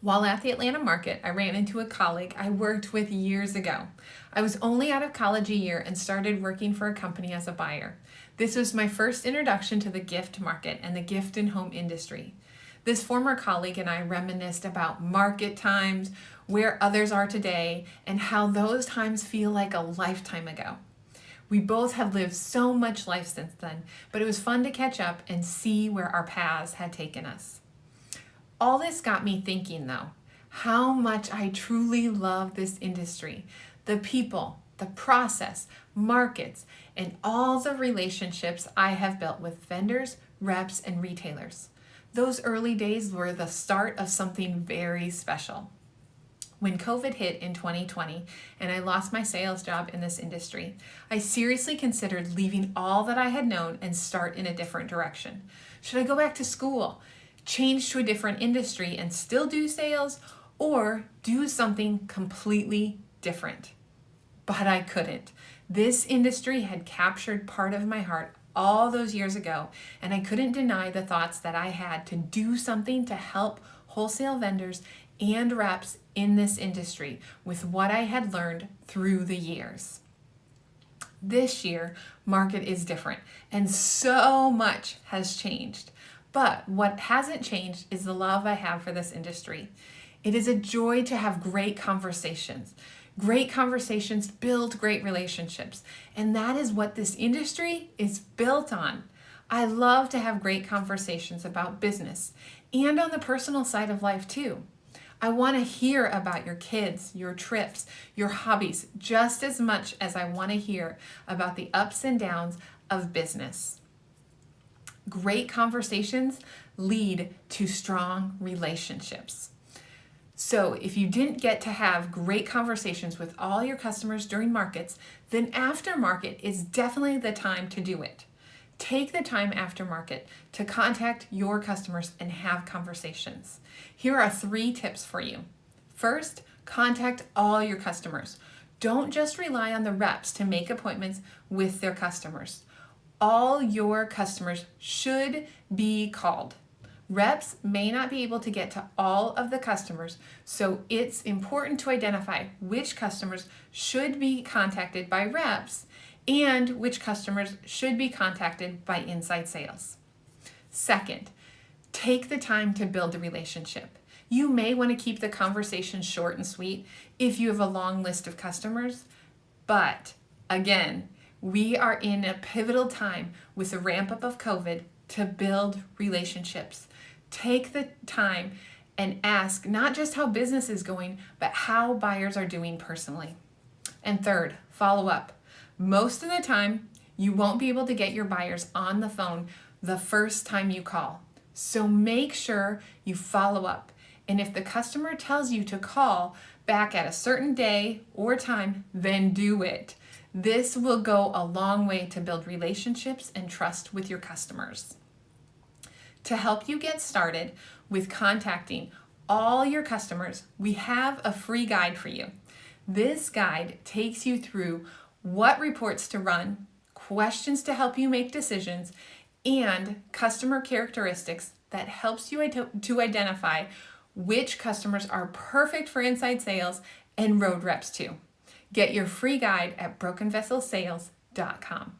While at the Atlanta market, I ran into a colleague I worked with years ago. I was only out of college a year and started working for a company as a buyer. This was my first introduction to the gift market and the gift and home industry. This former colleague and I reminisced about market times, where others are today, and how those times feel like a lifetime ago. We both have lived so much life since then, but it was fun to catch up and see where our paths had taken us. All this got me thinking, though, how much I truly love this industry, the people, the process, markets, and all the relationships I have built with vendors, reps, and retailers. Those early days were the start of something very special. When COVID hit in 2020 and I lost my sales job in this industry, I seriously considered leaving all that I had known and start in a different direction. Should I go back to school, change to a different industry and still do sales, or do something completely different? But I couldn't. This industry had captured part of my heart all those years ago, and I couldn't deny the thoughts that I had to do something to help wholesale vendors and reps in this industry with what I had learned through the years. This year, market is different, and so much has changed. But what hasn't changed is the love I have for this industry. It is a joy to have great conversations. Great conversations build great relationships, and that is what this industry is built on. I love to have great conversations about business and on the personal side of life too. I want to hear about your kids, your trips, your hobbies, just as much as I want to hear about the ups and downs of business. Great conversations lead to strong relationships. So if you didn't get to have great conversations with all your customers during markets, then after market is definitely the time to do it. Take the time after market to contact your customers and have conversations. Here are 3 tips for you. First, contact all your customers. Don't just rely on the reps to make appointments with their customers. All your customers should be called. Reps may not be able to get to all of the customers, so it's important to identify which customers should be contacted by reps and which customers should be contacted by inside sales. Second, take the time to build a relationship. You may want to keep the conversation short and sweet if you have a long list of customers, but again, we are in a pivotal time with the ramp up of COVID to build relationships. Take the time and ask not just how business is going, but how buyers are doing personally. And third, follow up. Most of the time, you won't be able to get your buyers on the phone the first time you call. So make sure you follow up. And if the customer tells you to call back at a certain day or time, then do it. This will go a long way to build relationships and trust with your customers. To help you get started with contacting all your customers, we have a free guide for you. This guide takes you through what reports to run, questions to help you make decisions, and customer characteristics that helps you to identify which customers are perfect for inside sales and road reps too. Get your free guide at brokenvesselsales.com.